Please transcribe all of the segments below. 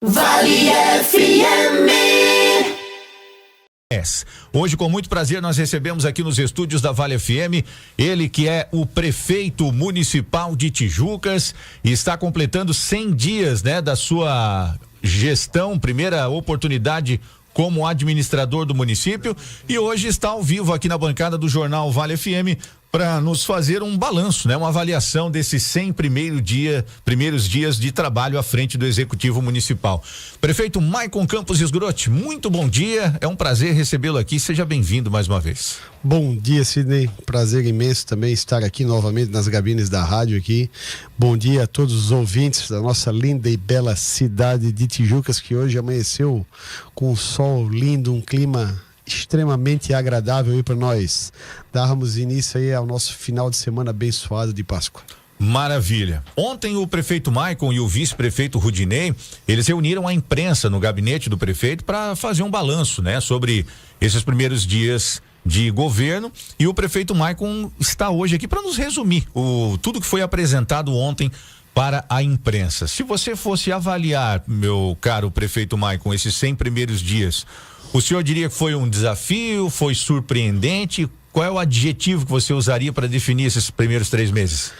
Vale FM. Hoje, com muito prazer, nós recebemos aqui nos estúdios da Vale FM ele que é o prefeito municipal de Tijucas e está completando 100 dias, né, da sua gestão, primeira oportunidade como administrador do município, e hoje está ao vivo aqui na bancada do jornal Vale FM para nos fazer um balanço, né? Uma avaliação desses 100 primeiros dias de trabalho à frente do Executivo Municipal. Prefeito Maicon Campos Esgrotti, muito bom dia, é um prazer recebê-lo aqui, seja bem-vindo mais uma vez. Bom dia, Sidney, prazer imenso também estar aqui novamente nas cabines da rádio aqui. Bom dia a todos os ouvintes da nossa linda e bela cidade de Tijucas, que hoje amanheceu com um sol lindo, um clima extremamente agradável aí para nós darmos início aí ao nosso final de semana abençoado de Páscoa. Maravilha. Ontem o prefeito Maicon e o vice-prefeito Rudinei, eles reuniram a imprensa no gabinete do prefeito para fazer um balanço, né, sobre esses primeiros dias de governo, e o prefeito Maicon está hoje aqui para nos resumir tudo que foi apresentado ontem para a imprensa. Se você fosse avaliar, meu caro prefeito Maicon, esses 100 primeiros dias, o senhor diria que foi um desafio, foi surpreendente? Qual é o adjetivo que você usaria para definir esses primeiros 3 meses?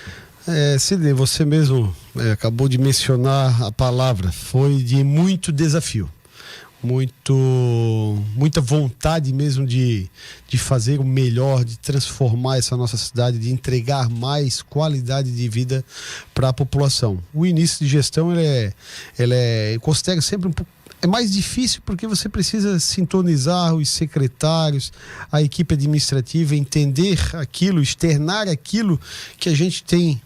Sidney, você mesmo acabou de mencionar a palavra, foi de muito desafio. Muita vontade mesmo de fazer o melhor, de transformar essa nossa cidade, de entregar mais qualidade de vida para a população. O início de gestão eu considero sempre um pouco. É mais difícil porque você precisa sintonizar os secretários, a equipe administrativa, entender aquilo, externar aquilo que a gente tem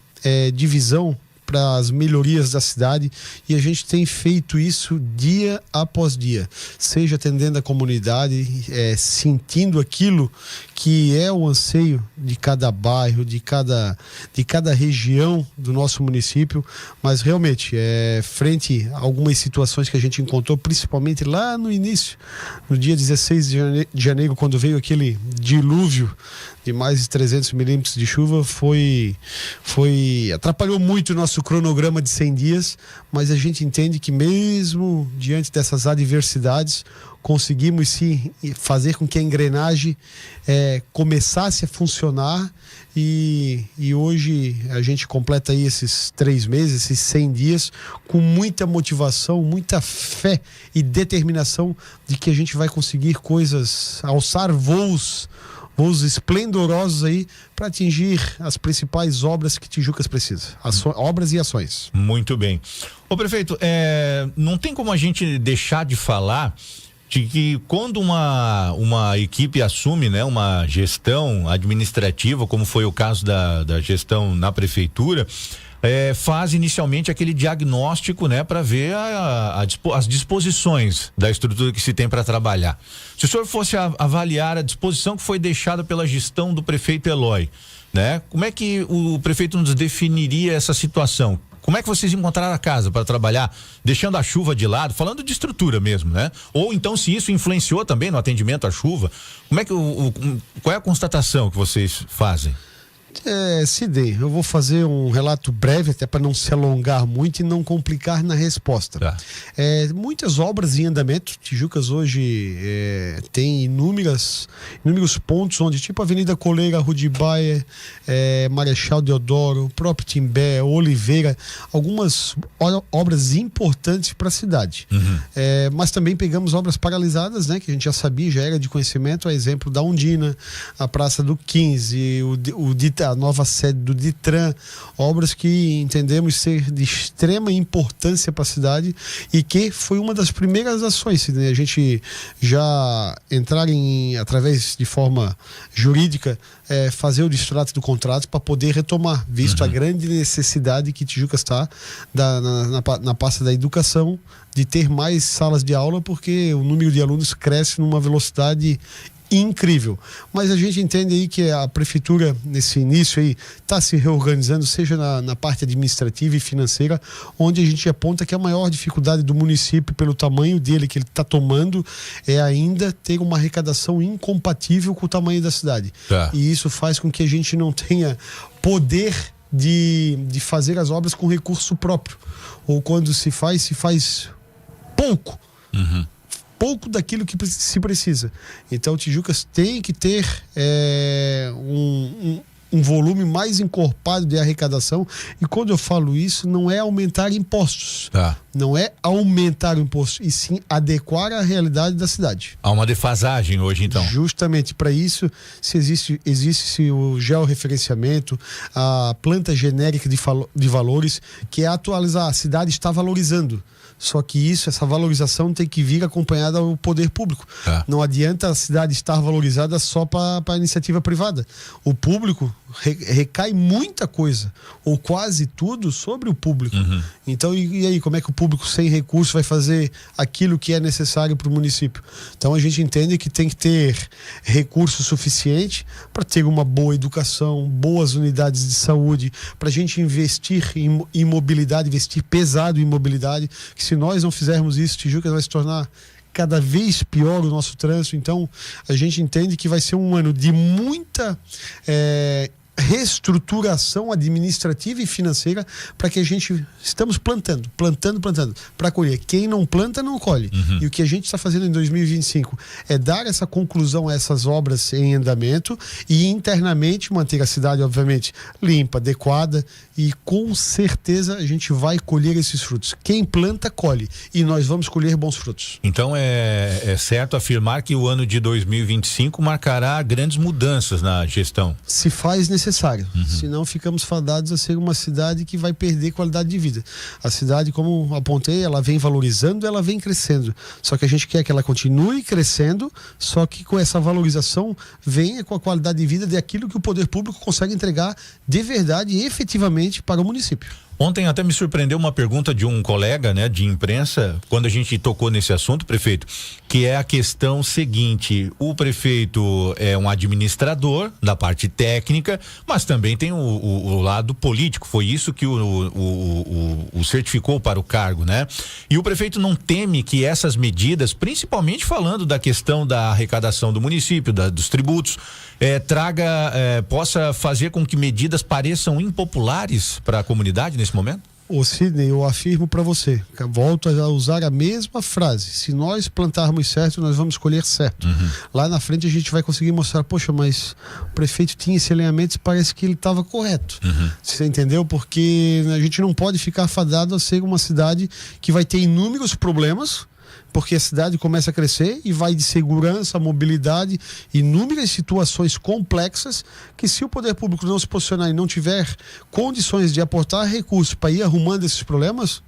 de visão para as melhorias da cidade, e a gente tem feito isso dia após dia, seja atendendo a comunidade, sentindo aquilo que é o anseio de cada bairro, de cada região do nosso município, mas realmente frente a algumas situações que a gente encontrou, principalmente lá no início, no dia 16 de janeiro, quando veio aquele dilúvio de mais de 300 milímetros de chuva, atrapalhou muito o nosso cronograma de 100 dias, mas a gente entende que mesmo diante dessas adversidades, conseguimos sim fazer com que a engrenagem começasse a funcionar, e hoje a gente completa aí esses 3 meses, esses 100 dias, com muita motivação, muita fé e determinação de que a gente vai conseguir coisas, alçar voos esplendorosos aí para atingir as principais obras que Tijucas precisa, obras e ações. Muito bem. Ô prefeito, não tem como a gente deixar de falar de que quando uma equipe assume, né, uma gestão administrativa, como foi o caso da gestão na prefeitura, faz inicialmente aquele diagnóstico, né, para ver as disposições da estrutura que se tem para trabalhar. Se o senhor fosse avaliar a disposição que foi deixada pela gestão do prefeito Eloy, né, como é que o prefeito nos definiria essa situação? Como é que vocês encontraram a casa para trabalhar, deixando a chuva de lado, falando de estrutura mesmo, né? Ou então se isso influenciou também no atendimento à chuva, como é que qual é a constatação que vocês fazem? Sidney, eu vou fazer um relato breve, até para não se alongar muito e não complicar na resposta. Tá. Muitas obras em andamento. Tijucas hoje tem inúmeros pontos onde, tipo Avenida Coleira, Rudi Bayer, Marechal Deodoro, próprio Timbé, Oliveira, algumas obras importantes para a cidade. Uhum. Mas também pegamos obras paralisadas, né, que a gente já sabia, já era de conhecimento, a exemplo da Undina, a Praça do 15, a nova sede do Ditran, obras que entendemos ser de extrema importância para a cidade e que foi uma das primeiras ações, né? A gente já entrar através de forma jurídica, fazer o distrato do contrato para poder retomar, visto a grande necessidade que Tijucas está na pasta da educação, de ter mais salas de aula, porque o número de alunos cresce numa velocidade incrível. Mas a gente entende aí que a prefeitura, nesse início aí, está se reorganizando, seja na parte administrativa e financeira, onde a gente aponta que a maior dificuldade do município, pelo tamanho dele que ele está tomando, é ainda ter uma arrecadação incompatível com o tamanho da cidade. Tá. E isso faz com que a gente não tenha poder de fazer as obras com recurso próprio. Ou quando se faz pouco. Pouco daquilo que se precisa. Então, Tijucas tem que ter um volume mais encorpado de arrecadação, e quando eu falo isso, não é aumentar impostos, não é aumentar o imposto, e sim adequar à realidade da cidade. Há uma defasagem hoje, então. Justamente para isso, se existe o georreferenciamento, a planta genérica de valores, que é atualizar, a cidade está valorizando. Só que essa valorização tem que vir acompanhada ao poder público. Não adianta a cidade estar valorizada só para a iniciativa privada. O público recai muita coisa, ou quase tudo, sobre o público. Então, e aí, como é que o público sem recurso vai fazer aquilo que é necessário para o município? Então, a gente entende que tem que ter recurso suficiente para ter uma boa educação, boas unidades de saúde, para a gente investir em mobilidade, investir pesado em mobilidade, que se nós não fizermos isso, Tijucas vai se tornar cada vez pior o nosso trânsito. Então, a gente entende que vai ser um ano de muita reestruturação administrativa e financeira, para que a gente estamos plantando para colher. Quem não planta não colhe. E o que a gente está fazendo em 2025 é dar essa conclusão a essas obras em andamento e internamente manter a cidade, obviamente, limpa, adequada, e com certeza a gente vai colher esses frutos. Quem planta colhe, e nós vamos colher bons frutos. Então é certo afirmar que o ano de 2025 marcará grandes mudanças na gestão. Se faz necessário. Senão ficamos fadados a ser uma cidade que vai perder qualidade de vida. A cidade, como apontei, ela vem valorizando, ela vem crescendo. Só que a gente quer que ela continue crescendo, só que com essa valorização venha com a qualidade de vida daquilo que o poder público consegue entregar de verdade e efetivamente para o município. Ontem até me surpreendeu uma pergunta de um colega, né, de imprensa, quando a gente tocou nesse assunto, prefeito, que é a questão seguinte: o prefeito é um administrador da parte técnica, mas também tem o lado político. Foi isso que o certificou para o cargo, né? E o prefeito não teme que essas medidas, principalmente falando da questão da arrecadação do município, dos tributos, possa fazer com que medidas pareçam impopulares para a comunidade nesse momento? Ô Sidney, eu afirmo para você, volto a usar a mesma frase: se nós plantarmos certo, nós vamos colher certo. Lá na frente a gente vai conseguir mostrar, poxa, mas o prefeito tinha esse alinhamento e parece que ele estava correto. Você entendeu? Porque a gente não pode ficar fadado a ser uma cidade que vai ter inúmeros problemas, porque a cidade começa a crescer e vai de segurança, mobilidade, inúmeras situações complexas, que se o poder público não se posicionar e não tiver condições de aportar recursos para ir arrumando esses problemas,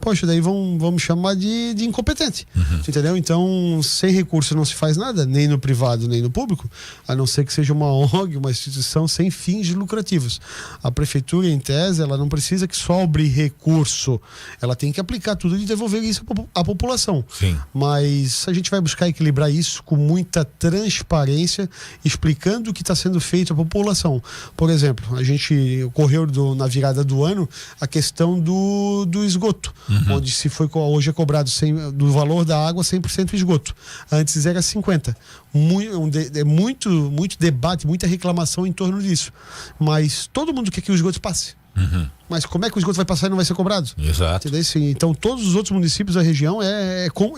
poxa, daí vão me chamar de incompetente. Entendeu? Então, sem recurso não se faz nada, nem no privado, nem no público, a não ser que seja uma ONG, uma instituição sem fins lucrativos. A prefeitura, em tese, ela não precisa que sobre recurso, ela tem que aplicar tudo e devolver isso à população. Sim. Mas a gente vai buscar equilibrar isso com muita transparência, explicando o que está sendo feito à população. Por exemplo, a gente ocorreu na virada do ano a questão do esgoto. Onde hoje é cobrado do valor da água 100% esgoto. Antes era 50%. Muito debate, muita reclamação em torno disso. Mas todo mundo quer que o esgoto passe. Mas como é que o esgoto vai passar e não vai ser cobrado? Exato. Entendeu? Então, todos os outros municípios da região,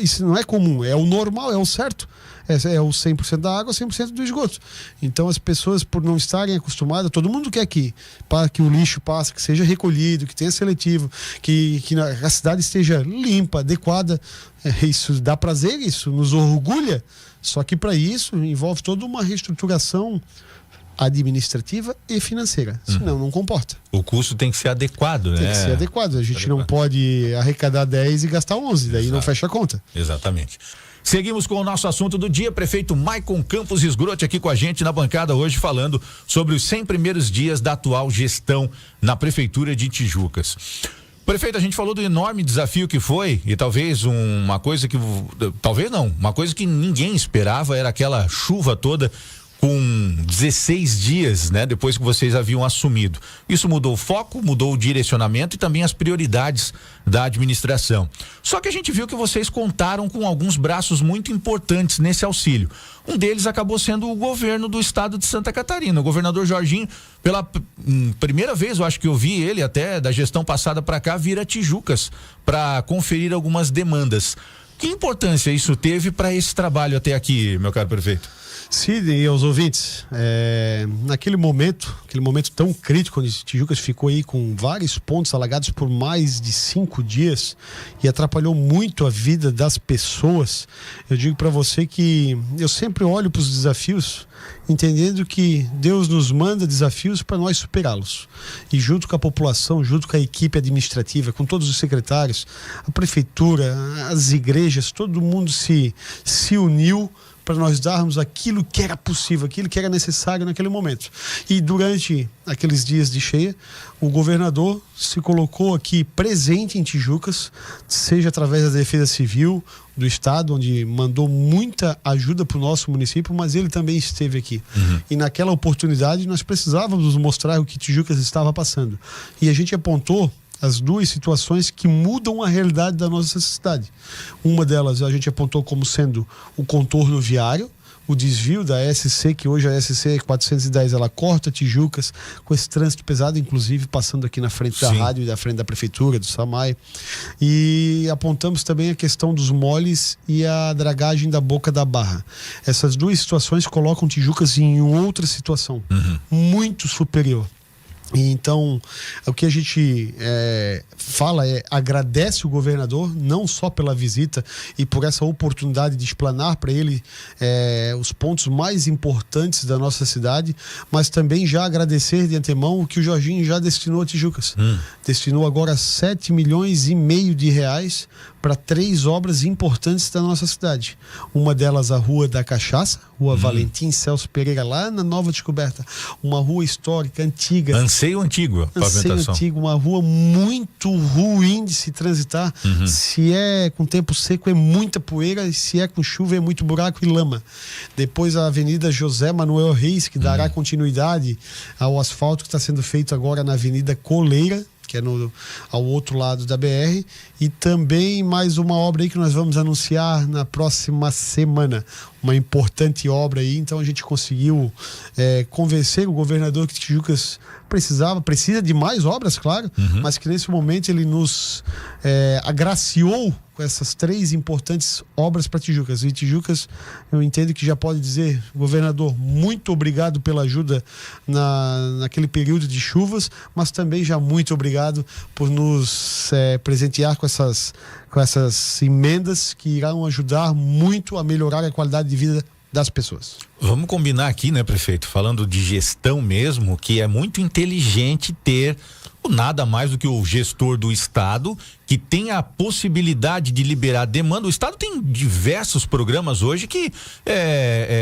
isso não é comum, é o normal, é o certo. É o 100% da água, 100% do esgoto. Então, as pessoas, por não estarem acostumadas, todo mundo quer que o lixo passe, que seja recolhido, que tenha seletivo, que a cidade esteja limpa, adequada. Isso dá prazer, isso nos orgulha. Só que para isso envolve toda uma reestruturação administrativa e financeira, senão não comporta. O custo tem que ser adequado, né? Tem que ser adequado. A gente não pode arrecadar 10 e gastar 11, daí não fecha a conta. Exatamente. Seguimos com o nosso assunto do dia. Prefeito Maicon Campos Esgrotti aqui com a gente na bancada hoje, falando sobre os 100 primeiros dias da atual gestão na Prefeitura de Tijucas. Prefeito, a gente falou do enorme desafio que foi, e talvez uma coisa que ninguém esperava era aquela chuva toda com 16 dias, né, depois que vocês haviam assumido. Isso mudou o foco, mudou o direcionamento e também as prioridades da administração. Só que a gente viu que vocês contaram com alguns braços muito importantes nesse auxílio. Um deles acabou sendo o governo do estado de Santa Catarina. O governador Jorginho, pela primeira vez, eu acho que eu vi ele até da gestão passada para cá, vir a Tijucas para conferir algumas demandas. Que importância isso teve para esse trabalho até aqui, meu caro prefeito? Sidney e aos ouvintes, naquele momento tão crítico, onde Tijucas ficou aí com vários pontos alagados por mais de 5 dias e atrapalhou muito a vida das pessoas, eu digo para você que eu sempre olho para os desafios entendendo que Deus nos manda desafios para nós superá-los, e junto com a população, junto com a equipe administrativa, com todos os secretários, a prefeitura, as igrejas, todo mundo se uniu para nós darmos aquilo que era possível, aquilo que era necessário naquele momento. E durante aqueles dias de cheia, o governador se colocou aqui presente em Tijucas, seja através da Defesa Civil do Estado, onde mandou muita ajuda para o nosso município, mas ele também esteve aqui. E naquela oportunidade nós precisávamos mostrar o que Tijucas estava passando. E a gente apontou as duas situações que mudam a realidade da nossa cidade. Uma delas a gente apontou como sendo o contorno viário, o desvio da SC, que hoje a SC 410 ela corta Tijucas, com esse trânsito pesado, inclusive passando aqui na frente da rádio e da frente da prefeitura, do SAMAI. E apontamos também a questão dos moles e a dragagem da Boca da Barra. Essas duas situações colocam Tijucas em outra situação, muito superior. E então, o que a gente fala agradece o governador, não só pela visita e por essa oportunidade de explanar para ele os pontos mais importantes da nossa cidade, mas também já agradecer de antemão o que o Jorginho já destinou a Tijucas. Destinou agora 7,5 milhões de reais para 3 obras importantes da nossa cidade. Uma delas a Rua da Cachaça, Rua Valentim Celso Pereira, lá na Nova Descoberta. Uma rua histórica, antiga. Anseio antigo, pavimentação. Antigo, uma rua muito ruim de se transitar. Se é com tempo seco é muita poeira, e se é com chuva é muito buraco e lama. Depois a Avenida José Manuel Reis, que dará continuidade ao asfalto que está sendo feito agora na Avenida Coleira, que é ao outro lado da BR, e também mais uma obra aí que nós vamos anunciar na próxima semana, uma importante obra aí. Então a gente conseguiu convencer o governador que Tijucas precisa de mais obras, claro, mas que nesse momento ele nos agraciou com essas 3 importantes obras para Tijucas. E Tijucas, eu entendo que já pode dizer, governador, muito obrigado pela ajuda naquele período de chuvas, mas também já muito obrigado por nos presentear com essas emendas que irão ajudar muito a melhorar a qualidade de vida das pessoas. Vamos combinar aqui, né, prefeito, falando de gestão mesmo, que é muito inteligente ter nada mais do que o gestor do estado que tem a possibilidade de liberar demanda. O estado tem diversos programas hoje que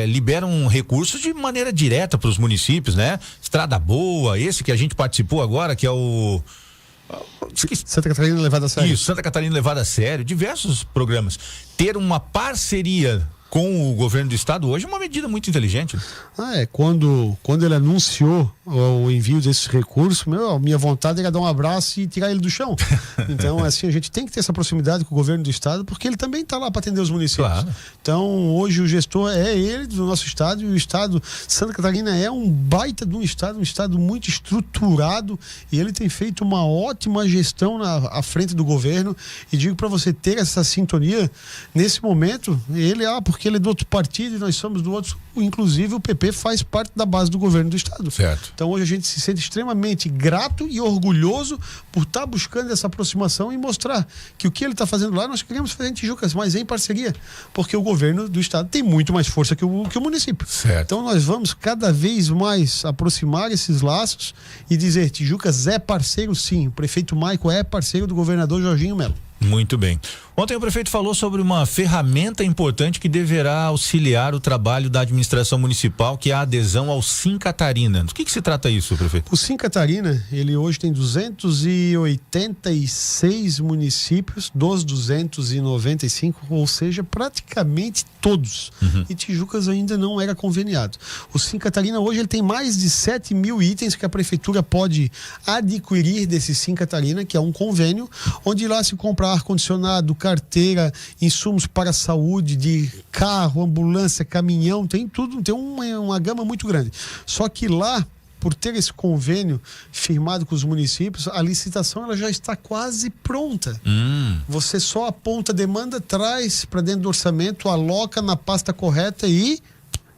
liberam recursos de maneira direta para os municípios, né? Estrada Boa, esse que a gente participou agora, que é o Santa Catarina levada a sério. Isso, Santa Catarina levada a sério, diversos programas. Ter uma parceria com o governo do estado hoje é uma medida muito inteligente. Quando ele anunciou o envio desses recursos, minha vontade era dar um abraço e tirar ele do chão. Então, assim, a gente tem que ter essa proximidade com o governo do estado, porque ele também está lá para atender os municípios. Claro. Então, hoje o gestor é ele do nosso estado, e o estado Santa Catarina é um baita de um estado muito estruturado, e ele tem feito uma ótima gestão à frente do governo. E digo para você ter essa sintonia nesse momento, porque ele é do outro partido e nós somos do outro, inclusive o PP faz parte da base do governo do estado. Certo. Então hoje a gente se sente extremamente grato e orgulhoso por estar buscando essa aproximação e mostrar que o que ele está fazendo lá nós queremos fazer em Tijucas, mas em parceria, porque o governo do estado tem muito mais força que o município. Certo. Então nós vamos cada vez mais aproximar esses laços e dizer: Tijucas é parceiro sim, o prefeito Maico é parceiro do governador Jorginho Melo. Muito bem. Ontem o prefeito falou sobre uma ferramenta importante que deverá auxiliar o trabalho da administração municipal, que é a adesão ao Sim Catarina. Do que se trata isso, prefeito? O Sim Catarina, ele hoje tem 286 municípios dos 295, ou seja, praticamente todos. E Tijucas ainda não era conveniado. O Sim Catarina hoje ele tem mais de 7 mil itens que a prefeitura pode adquirir desse Sim Catarina, que é um convênio, onde lá se compra ar-condicionado, carteira, insumos para a saúde, de carro, ambulância, caminhão, tem tudo, tem uma gama muito grande. Só que lá por ter esse convênio firmado com os municípios, a licitação ela já está quase pronta. Você só aponta a demanda, traz para dentro do orçamento, aloca na pasta correta e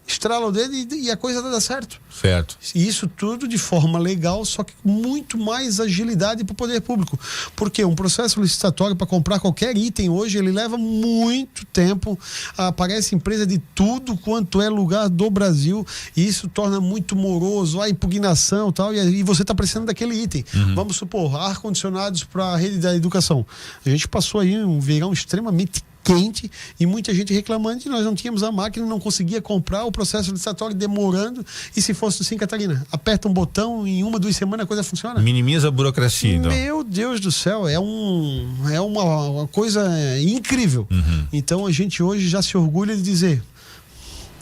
estrala o dedo e a coisa dá certo. Certo. E isso tudo de forma legal, só que muito mais agilidade para o poder público. Porque um processo licitatório para comprar qualquer item hoje, ele leva muito tempo. Aparece empresa de tudo quanto é lugar do Brasil e isso torna muito moroso, a impugnação e tal, e você está precisando daquele item. Vamos supor, ar-condicionados para a rede da educação. A gente passou aí um verão extremamente quente e muita gente reclamando que nós não tínhamos a máquina, não conseguia comprar, o processo licitatório demorando, e se fosse do Sim Catarina, aperta um botão, em 1-2 semanas a coisa funciona. Minimiza a burocracia, então. Meu Deus do céu, é uma coisa incrível. Então a gente hoje já se orgulha de dizer: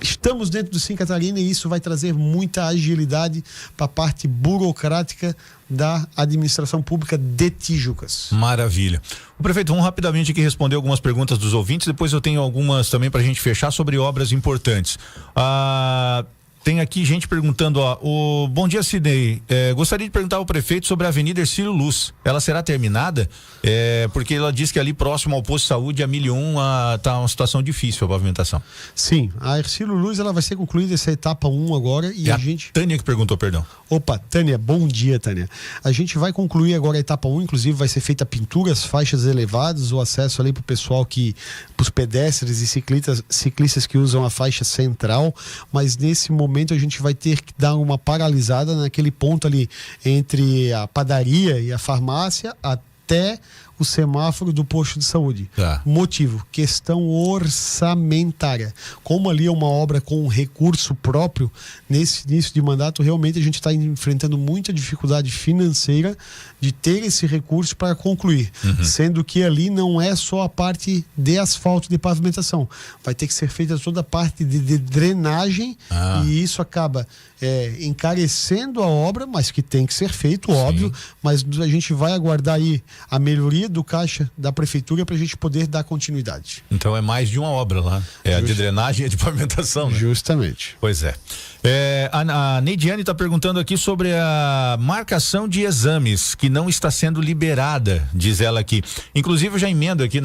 estamos dentro do Sim Catarina e isso vai trazer muita agilidade para a parte burocrática da administração pública de Tijucas. Maravilha. O prefeito, vamos rapidamente aqui responder algumas perguntas dos ouvintes, depois eu tenho algumas também para a gente fechar sobre obras importantes. Tem aqui gente perguntando, bom dia, Sidney, gostaria de perguntar ao prefeito sobre a Avenida Hercílio Luz, ela será terminada? Porque ela diz que ali próximo ao posto de saúde, a 1001, tá uma situação difícil a pavimentação. Sim, a Hercílio Luz, ela vai ser concluída essa etapa 1 agora e a gente... Tânia que perguntou, perdão. Opa, Tânia, bom dia, Tânia. A gente vai concluir agora a etapa 1, inclusive vai ser feita pinturas, faixas elevadas, o acesso ali pro pessoal pros pedestres e ciclistas que usam a faixa central, mas nesse momento a gente vai ter que dar uma paralisada naquele ponto ali entre a padaria e a farmácia até o semáforo do posto de saúde. Motivo, questão orçamentária. Como ali é uma obra com recurso próprio, nesse início de mandato, realmente a gente está enfrentando muita dificuldade financeira de ter esse recurso para concluir. Sendo que ali não é só a parte de asfalto, de pavimentação. Vai ter que ser feita toda a parte de drenagem e isso acaba encarecendo a obra, mas que tem que ser feito, óbvio, mas a gente vai aguardar aí a melhoria do caixa da prefeitura para a gente poder dar continuidade. Então é mais de uma obra lá. A de drenagem e a de pavimentação, né? Justamente. Pois é. A Neidiane está perguntando aqui sobre a marcação de exames que não está sendo liberada, diz ela aqui. Inclusive eu já emendo aqui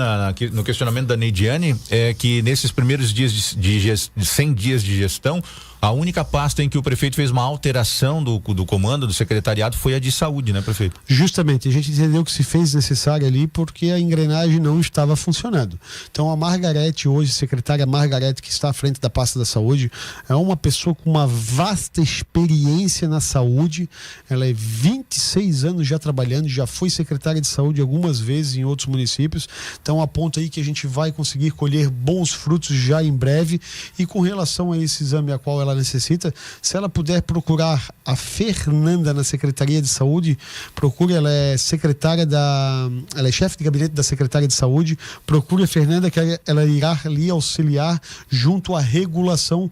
no questionamento da Neidiane, que nesses primeiros dias de 100 dias de gestão, a única pasta em que o prefeito fez uma alteração do comando do secretariado foi a de saúde, né, prefeito? Justamente, a gente entendeu que se fez necessário ali porque a engrenagem não estava funcionando. Então a Margarete hoje, secretária Margarete, que está à frente da pasta da saúde, é uma pessoa com uma vasta experiência na saúde. Ela é 26 anos já trabalhando, já foi secretária de saúde algumas vezes em outros municípios. Então aponta aí que a gente vai conseguir colher bons frutos já em breve. E com relação a esse exame a qual ela necessita, se ela puder procurar a Fernanda na Secretaria de Saúde, procure, ela é chefe de gabinete da Secretaria de Saúde, procure a Fernanda que ela irá lhe auxiliar junto à regulação,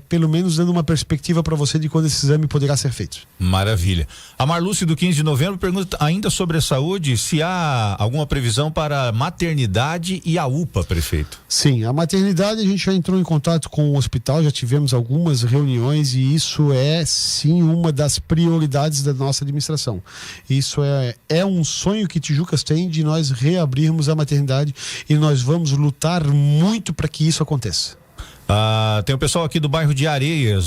pelo menos dando uma perspectiva para você de quando esse exame poderá ser feito. Maravilha. A Marluce do 15 de novembro pergunta ainda sobre a saúde, se há alguma previsão para a maternidade e a UPA, prefeito? Sim, a maternidade a gente já entrou em contato com o hospital, já tivemos algumas reuniões e isso é sim uma das prioridades da nossa administração. Isso é um sonho que Tijucas tem de nós reabrirmos a maternidade e nós vamos lutar muito para que isso aconteça. Tem o pessoal aqui do bairro de Areias,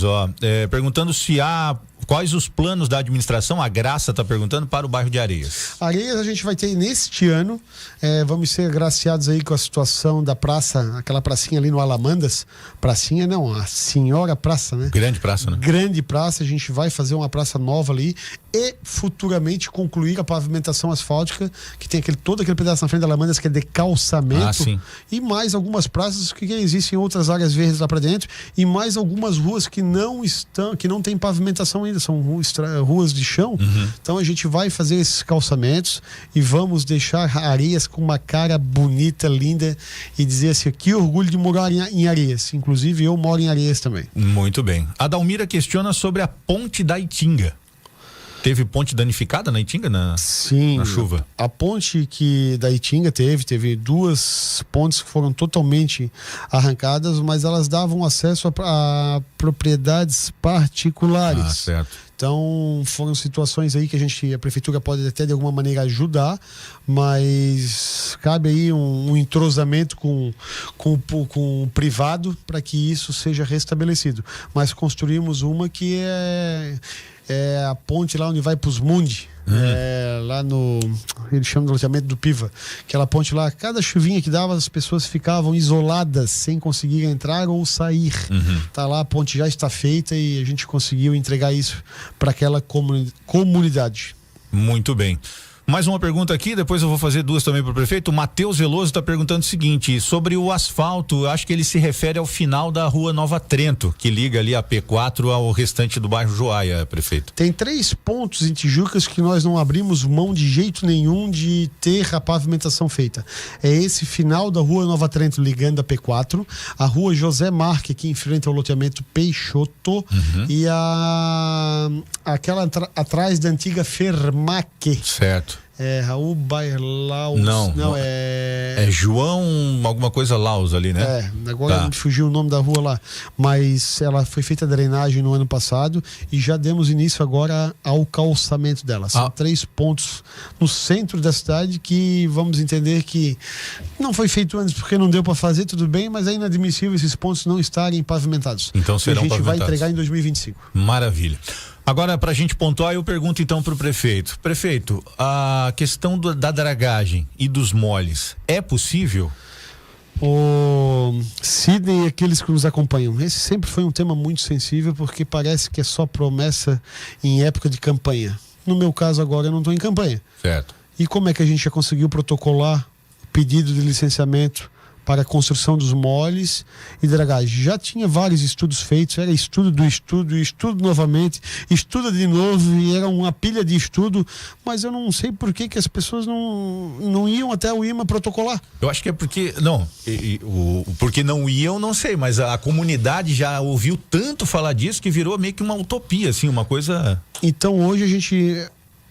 perguntando se há quais os planos da administração, a Graça está perguntando, para o bairro de Areias. Areias a gente vai ter neste ano, vamos ser agraciados aí com a situação da praça, aquela pracinha ali no Alamandas, pracinha não, a senhora praça, né? Grande praça, né? Grande praça, a gente vai fazer uma praça nova ali e futuramente concluir a pavimentação asfáltica, que tem todo aquele pedaço na frente da Alamandas que é de calçamento, e mais algumas praças que existem outras áreas verdes lá para dentro e mais algumas ruas que não tem pavimentação ainda, são ruas de chão. Então a gente vai fazer esses calçamentos e vamos deixar Areias com uma cara bonita, linda e dizer assim, que orgulho de morar em Areias. Inclusive eu moro em Areias também. Muito bem. A Dalmira questiona sobre a ponte da Itinga. Teve ponte danificada na Itinga na chuva? A ponte da Itinga teve duas pontes que foram totalmente arrancadas, mas elas davam acesso a propriedades particulares. Certo. Então foram situações aí que a prefeitura pode até de alguma maneira ajudar, mas cabe aí um entrosamento com o privado para que isso seja restabelecido. Mas construímos uma que é a ponte lá onde vai para os Mundi. Lá no, eles chamam de loteamento do Piva, aquela ponte lá, cada chuvinha que dava as pessoas ficavam isoladas sem conseguir entrar ou sair. Tá lá, a ponte já está feita e a gente conseguiu entregar isso para aquela comunidade. Muito bem. Mais uma pergunta aqui, depois eu vou fazer duas também para o prefeito. O Matheus Veloso está perguntando o seguinte, sobre o asfalto, acho que ele se refere ao final da rua Nova Trento, que liga ali a P4 ao restante do bairro Joaia, prefeito. Tem 3 pontos em Tijucas que nós não abrimos mão de jeito nenhum de ter a pavimentação feita. É esse final da rua Nova Trento ligando a P4, a rua José Marque, que enfrenta o loteamento Peixoto, e aquela atrás da antiga Fermaque. Certo. É Raul Bairlaus. Não é João alguma coisa Laus ali, né? Agora me fugiu o nome da rua lá, mas ela foi feita a drenagem no ano passado e já demos início agora ao calçamento dela. São 3 pontos no centro da cidade que vamos entender que não foi feito antes porque não deu para fazer, tudo bem, mas é inadmissível esses pontos não estarem pavimentados. Então serão pavimentados. A gente vai entregar em 2025. Maravilha. Agora, para a gente pontuar, eu pergunto então para o prefeito. Prefeito, a questão da dragagem e dos moles, é possível? O Sidney e aqueles que nos acompanham, esse sempre foi um tema muito sensível porque parece que é só promessa em época de campanha. No meu caso agora eu não estou em campanha. Certo. E como é que a gente já conseguiu protocolar o pedido de licenciamento para a construção dos moles e dragagem? Já tinha vários estudos feitos, era estudo do estudo, estudo novamente, estuda de novo, e era uma pilha de estudo, mas eu não sei por que as pessoas não iam até o IMA protocolar. Eu acho que é porque, porque não iam, não sei, mas a comunidade já ouviu tanto falar disso que virou meio que uma utopia, assim, uma coisa... Então hoje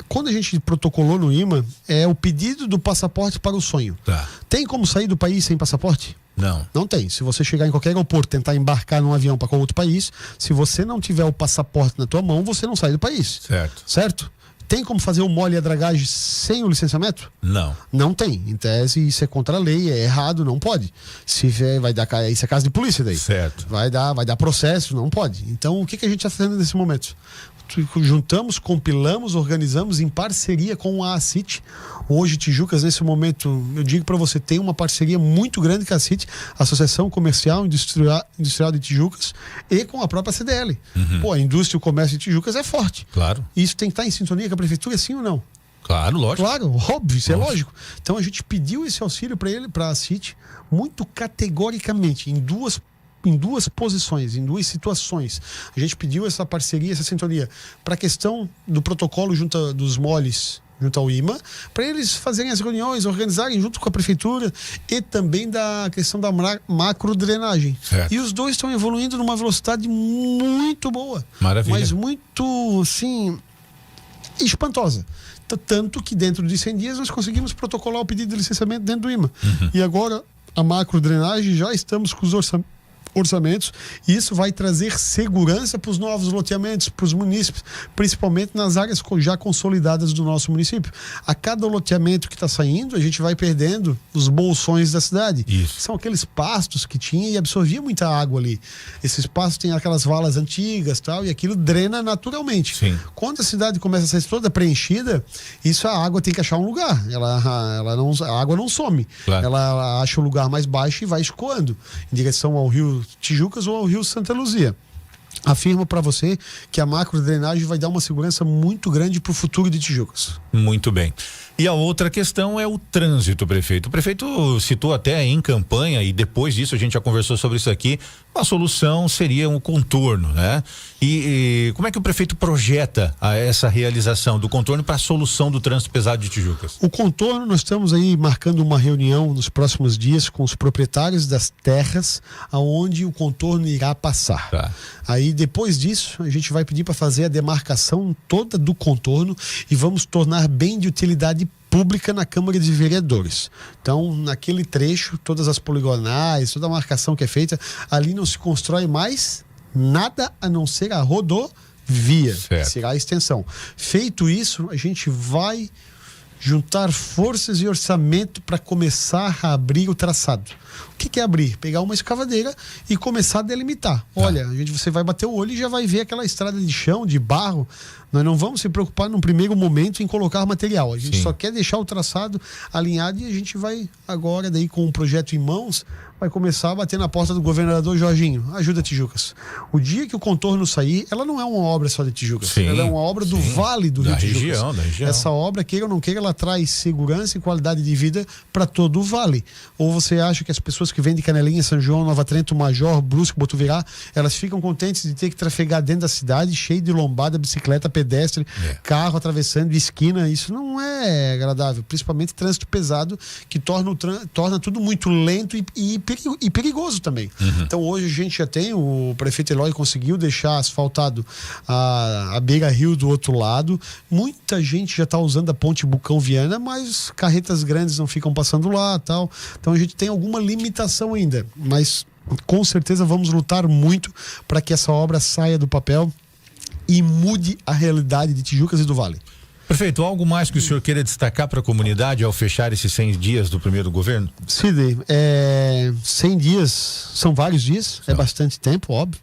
quando a gente protocolou no IMA, é o pedido do passaporte para o sonho. Tá. Tem como sair do país sem passaporte? Não. Não tem. Se você chegar em qualquer aeroporto, tentar embarcar num avião para outro país, se você não tiver o passaporte na tua mão, você não sai do país. Certo. Certo? Tem como fazer o mole e a dragagem sem o licenciamento? Não. Não tem. Em tese, isso é contra a lei, é errado, não pode. Vai dar, isso é caso de polícia daí. Certo. Vai dar processo, não pode. Então, o que a gente está fazendo nesse momento? Juntamos, compilamos, organizamos em parceria com a ACIT. Hoje, Tijucas, nesse momento, eu digo para você, tem uma parceria muito grande com a ACIT, Associação Comercial Industrial de Tijucas, e com a própria CDL. A indústria e o comércio de Tijucas é forte. Claro. Isso tem que estar em sintonia com a prefeitura, sim ou não? Claro, lógico. Claro, óbvio, isso é lógico. Então a gente pediu esse auxílio para a ACIT muito categoricamente, em duas posições, em 2 situações. A gente pediu essa parceria, essa sintonia para a questão do protocolo dos moles junto ao IMA, para eles fazerem as reuniões, organizarem junto com a prefeitura, e também da questão da macro drenagem. Certo. E os 2 estão evoluindo numa velocidade muito boa. Maravilha. Mas muito, assim, espantosa. Tanto que dentro de 100 dias nós conseguimos protocolar o pedido de licenciamento dentro do IMA. E agora a macro drenagem já estamos com os orçamentos, e isso vai trazer segurança para os novos loteamentos, para os munícipes, principalmente nas áreas já consolidadas do nosso município. A cada loteamento que está saindo, a gente vai perdendo os bolsões da cidade. Isso. São aqueles pastos que tinha e absorvia muita água ali. Esses pastos têm aquelas valas antigas, tal, e aquilo drena naturalmente. Sim. Quando a cidade começa a ser toda preenchida, isso, a água tem que achar um lugar. A água não some. Claro. Ela acha o lugar mais baixo e vai escoando em direção ao rio Tijucas ou ao rio Santa Luzia. Afirmo para você que a macro drenagem vai dar uma segurança muito grande para o futuro de Tijucas. Muito bem. E a outra questão é o trânsito, prefeito. O prefeito citou até em campanha, e depois disso a gente já conversou sobre isso aqui, a solução seria um contorno, né? E como é que o prefeito projeta essa realização do contorno para a solução do trânsito pesado de Tijucas? O contorno, nós estamos aí marcando uma reunião nos próximos dias com os proprietários das terras aonde o contorno irá passar. Tá. Aí depois disso a gente vai pedir para fazer a demarcação toda do contorno e vamos tornar bem de utilidade pública na Câmara de Vereadores. Então, naquele trecho, todas as poligonais, toda a marcação que é feita, ali não se constrói mais nada a não ser a rodoviária. via, Certo. será a extensão. Feito isso, a gente vai juntar forças e orçamento para começar a abrir o traçado. O que é abrir? Pegar uma escavadeira e começar a delimitar. Olha, você vai bater o olho e já vai ver aquela estrada de chão, de barro. Nós não vamos se preocupar num primeiro momento em colocar material. A gente Sim. só quer deixar o traçado alinhado e a gente vai agora, daí com o projeto em mãos, vai começar a bater na porta do governador Jorginho. Ajuda Tijucas. O dia que o contorno sair, ela não é uma obra só de Tijucas. Sim, ela é uma obra do Vale do Rio Tijucas. Da região. Essa obra, queira ou não queira, ela traz segurança e qualidade de vida para todo o Vale. Ou você acha que as pessoas que vêm de Canelinha, São João, Nova Trento, Major, Brusque, Botuverá, elas ficam contentes de ter que trafegar dentro da cidade, cheio de lombada, bicicleta, pedestre, carro atravessando de esquina. Isso não é agradável, principalmente trânsito pesado, que torna tudo muito lento e perigoso também. Então hoje a gente já tem, o prefeito Eloy conseguiu deixar asfaltado a beira-rio do outro lado. Muita gente já está usando a ponte Bucão-Viana, mas carretas grandes não ficam passando lá, tal. Então a gente tem alguma limitação ainda, mas com certeza vamos lutar muito para que essa obra saia do papel e mude a realidade de Tijucas e do Vale. Prefeito, algo mais que o senhor queira destacar para a comunidade ao fechar esses 100 dias do primeiro governo? Sidney, 100 dias são vários dias, é bastante tempo, óbvio,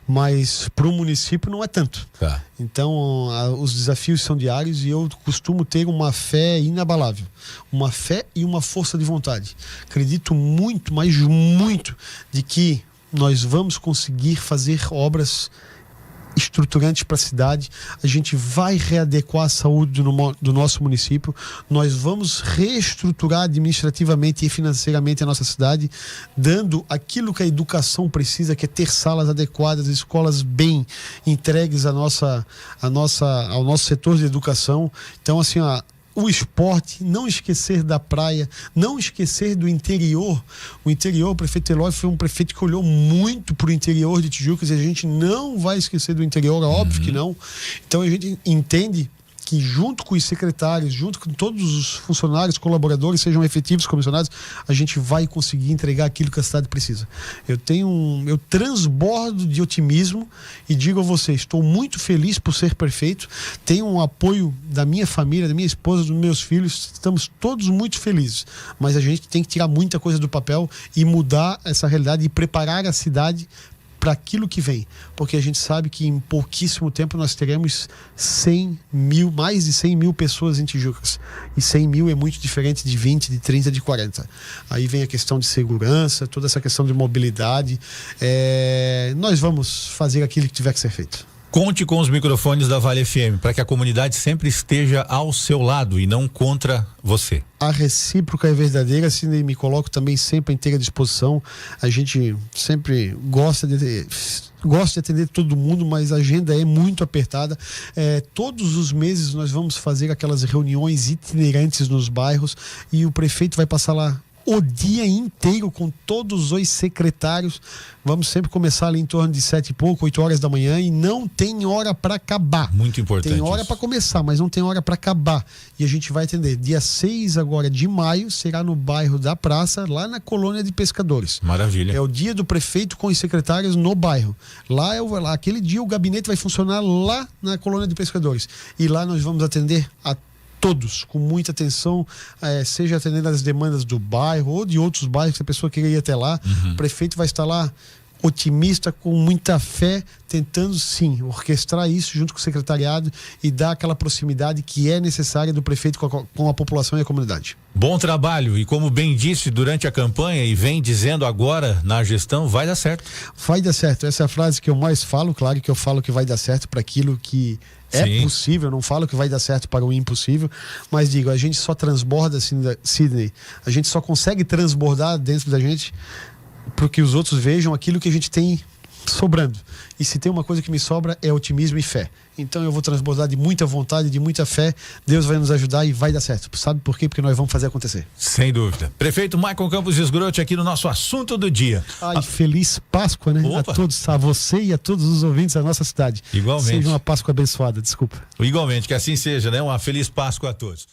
mas para o município não é tanto. Tá. Então, os desafios são diários e eu costumo ter uma fé inabalável, uma fé e uma força de vontade. Acredito muito, mas muito, de que nós vamos conseguir fazer obras estruturantes para a cidade. A gente vai readequar a saúde do nosso município, nós vamos reestruturar administrativamente e financeiramente a nossa cidade, dando aquilo que a educação precisa, que é ter salas adequadas, escolas bem entregues ao nosso setor de educação. Então, assim, o esporte, não esquecer da praia, não esquecer do interior. O interior, o prefeito Eloy foi um prefeito que olhou muito para o interior de Tijucas e a gente não vai esquecer do interior, é óbvio que não. Então a gente entende que junto com os secretários, junto com todos os funcionários, colaboradores, sejam efetivos, comissionados, a gente vai conseguir entregar aquilo que a cidade precisa. Eu transbordo de otimismo e digo a você, estou muito feliz por ser prefeito, tenho um apoio da minha família, da minha esposa, dos meus filhos, estamos todos muito felizes, mas a gente tem que tirar muita coisa do papel e mudar essa realidade e preparar a cidade para aquilo que vem, porque a gente sabe que em pouquíssimo tempo nós teremos mais de 100 mil pessoas em Tijucas, e 100 mil é muito diferente de 20, de 30, de 40. Aí vem a questão de segurança, toda essa questão de mobilidade. Nós vamos fazer aquilo que tiver que ser feito. Conte com os microfones da Vale FM para que a comunidade sempre esteja ao seu lado e não contra você. A recíproca é verdadeira, assim, me coloco também sempre à inteira disposição. A gente sempre gosta de atender todo mundo, mas a agenda é muito apertada. Todos os meses nós vamos fazer aquelas reuniões itinerantes nos bairros e o prefeito vai passar lá o dia inteiro com todos os secretários. Vamos sempre começar ali em torno de 7 e pouco, 8 horas da manhã, e não tem hora para acabar. Muito importante. Tem hora para começar, mas não tem hora para acabar. E a gente vai atender. Dia 6 agora de maio será no bairro da Praça, lá na colônia de pescadores. Maravilha. É o dia do prefeito com os secretários no bairro. Lá aquele dia o gabinete vai funcionar lá na colônia de pescadores. E lá nós vamos atender a todos, com muita atenção, seja atendendo as demandas do bairro ou de outros bairros que a pessoa queria ir até lá. O prefeito vai estar lá otimista, com muita fé, tentando sim orquestrar isso junto com o secretariado e dar aquela proximidade que é necessária do prefeito com a população e a comunidade. Bom trabalho, e como bem disse durante a campanha e vem dizendo agora na gestão, vai dar certo. Vai dar certo, essa é a frase que eu mais falo. Claro que eu falo que vai dar certo para aquilo que é possível, eu não falo que vai dar certo para o impossível, mas digo, a gente só transborda, Sidney, a gente só consegue transbordar dentro da gente para que os outros vejam aquilo que a gente tem sobrando. E se tem uma coisa que me sobra é otimismo e fé. Então eu vou transbordar de muita vontade, de muita fé. Deus vai nos ajudar e vai dar certo. Sabe por quê? Porque nós vamos fazer acontecer. Sem dúvida. Prefeito Michael Campos Esgrote aqui no nosso assunto do dia. Feliz Páscoa, né? Opa. A todos, a você e a todos os ouvintes da nossa cidade. Igualmente. Seja uma Páscoa abençoada, desculpa. Igualmente, que assim seja, né? Uma feliz Páscoa a todos.